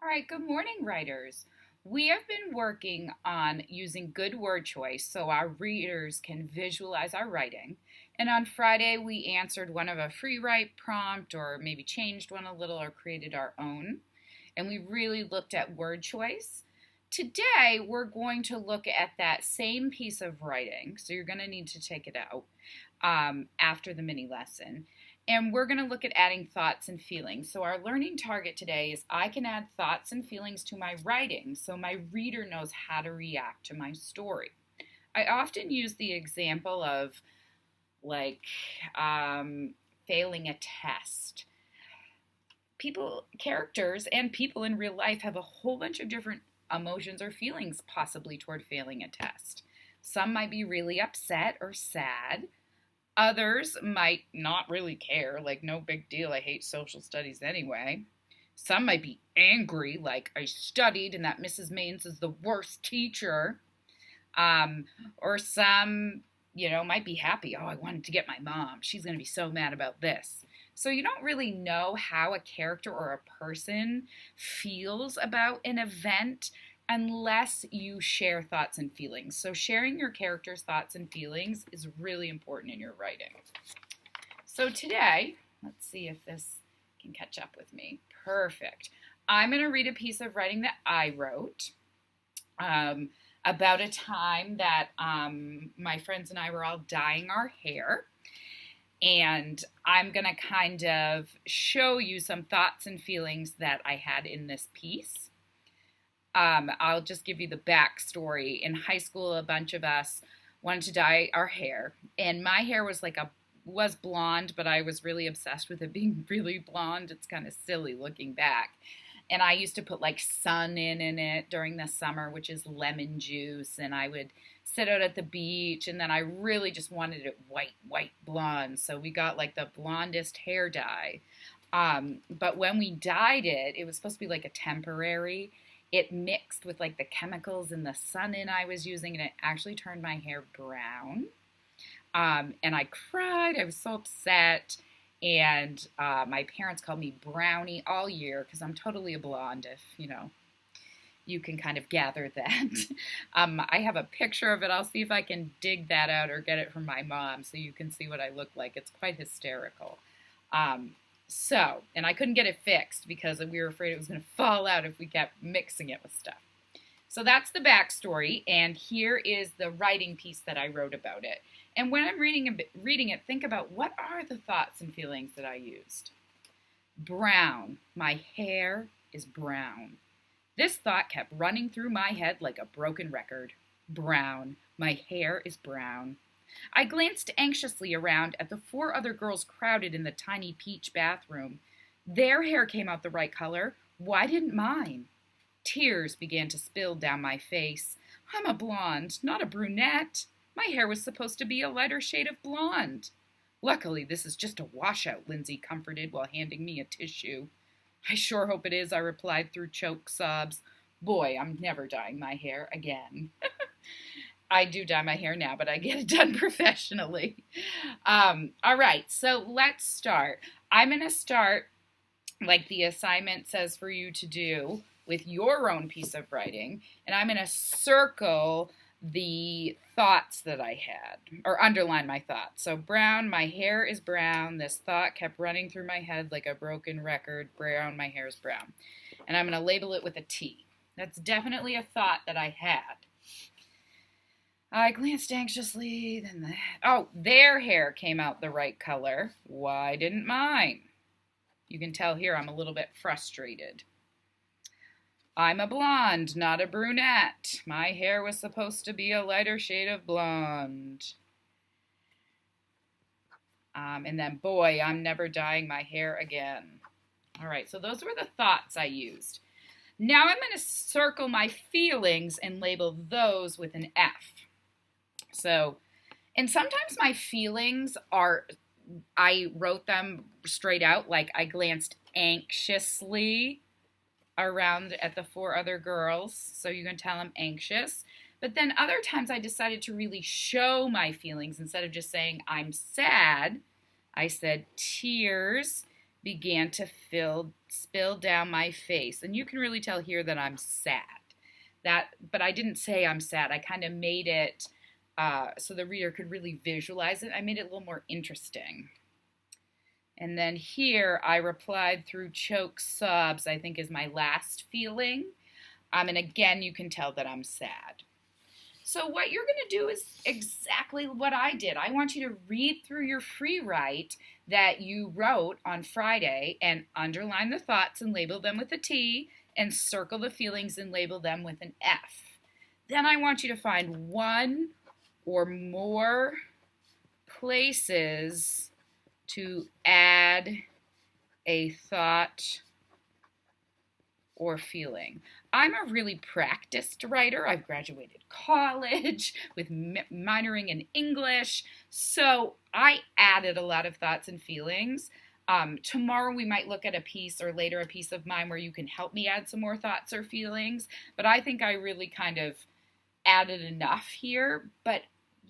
All right, good morning, writers. We have been working on using good word choice so our readers can visualize our writing. And on Friday, we answered one of a free write prompt, or maybe changed one a little, or created our own. And we really looked at word choice. Today, we're going to look at that same piece of writing. So you're going to need to take it out after the mini lesson. And we're going to look at adding thoughts and feelings. So, our learning target today is I can add thoughts and feelings to my writing so my reader knows how to react to my story. I often use the example of like failing a test. People, characters, and people in real life have a whole bunch of different emotions or feelings possibly toward failing a test. Some might be really upset or sad. Others might not really care, like, no big deal, I hate social studies anyway. Some might be angry, like, I studied and that Mrs. Maines is the worst teacher. Um, or some, might be happy. Oh, I wanted to get my mom. She's going to be so mad about this. So you don't really know how a character or a person feels about an event unless you share thoughts and feelings. So sharing your character's thoughts and feelings is really important in your writing. So today, let's see if this can catch up with me. Perfect. I'm going to read a piece of writing that I wrote about a time that my friends and I were all dyeing our hair. And I'm going to kind of show you some thoughts and feelings that I had in this piece. I'll just give you the backstory. In high school, a bunch of us wanted to dye our hair, and my hair was blonde, but I was really obsessed with it being really blonde. It's kind of silly looking back. And I used to put like sun in it during the summer, which is lemon juice, and I would sit out at the beach, and then I really just wanted it white blonde. So we got like the blondest hair dye. But when we dyed it, it was supposed to be like a temporary. It mixed with like the chemicals in the sun I was using, and it actually turned my hair brown. And I cried. I was so upset. And my parents called me Brownie all year because I'm totally a blonde, if you can kind of gather that. I have a picture of it. I'll see if I can dig that out or get it from my mom so you can see what I look like. It's quite hysterical. And I couldn't get it fixed because we were afraid it was going to fall out if we kept mixing it with stuff. So that's the backstory, and here is the writing piece that I wrote about it. And when I'm reading it, think about what are the thoughts and feelings that I used. Brown. My hair is brown. This thought kept running through my head like a broken record. Brown. My hair is brown. I glanced anxiously around at the 4 other girls crowded in the tiny peach bathroom. Their hair came out the right color. Why didn't mine? Tears began to spill down my face. I'm a blonde, not a brunette. My hair was supposed to be a lighter shade of blonde. Luckily, this is just a washout, Lindsay comforted while handing me a tissue. I sure hope it is, I replied through choked sobs. Boy, I'm never dyeing my hair again. I do dye my hair now, but I get it done professionally. All right, so let's start. I'm going to start like the assignment says for you to do with your own piece of writing, and I'm going to circle the thoughts that I had, or underline my thoughts. So brown, my hair is brown. This thought kept running through my head like a broken record. Brown, my hair is brown. And I'm going to label it with a T. That's definitely a thought that I had. I glanced anxiously, then their hair came out the right color. Why didn't mine? You can tell here I'm a little bit frustrated. I'm a blonde, not a brunette. My hair was supposed to be a lighter shade of blonde. And then, boy, I'm never dyeing my hair again. All right, so those were the thoughts I used. Now I'm going to circle my feelings and label those with an F. So, and sometimes my feelings I wrote them straight out, like I glanced anxiously around at the 4 other girls, so you can tell I'm anxious. But then other times I decided to really show my feelings. Instead of just saying I'm sad, I said tears began to spill down my face. And you can really tell here that I'm sad. But I didn't say I'm sad. I kind of made it so the reader could really visualize it. I made it a little more interesting. And then here I replied through choke sobs, I think is my last feeling. And again, you can tell that I'm sad. So what you're going to do is exactly what I did. I want you to read through your free write that you wrote on Friday and underline the thoughts and label them with a T and circle the feelings and label them with an F. Then I want you to find one or more places to add a thought or feeling. I'm a really practiced writer. I've graduated college with minoring in English, so I added a lot of thoughts and feelings. Tomorrow we might look at a piece or later a piece of mine where you can help me add some more thoughts or feelings, but I think I really kind of added enough here. But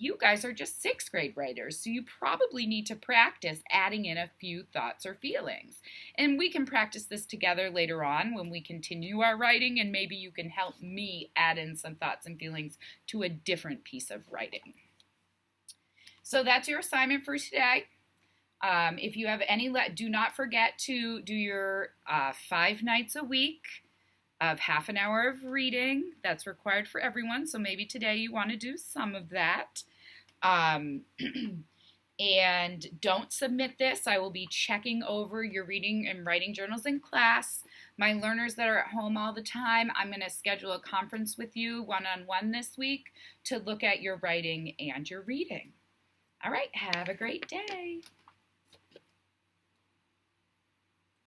you guys are just 6th grade writers, so you probably need to practice adding in a few thoughts or feelings. And we can practice this together later on when we continue our writing, and maybe you can help me add in some thoughts and feelings to a different piece of writing. So that's your assignment for today. If you have any, do not forget to do your 5 nights a week of half an hour of reading. That's required for everyone, so maybe today you want to do some of that. And don't submit this. I will be checking over your reading and writing journals in class. My learners that are at home all the time, I'm going to schedule a conference with you one-on-one this week to look at your writing and your reading. All right, have a great day.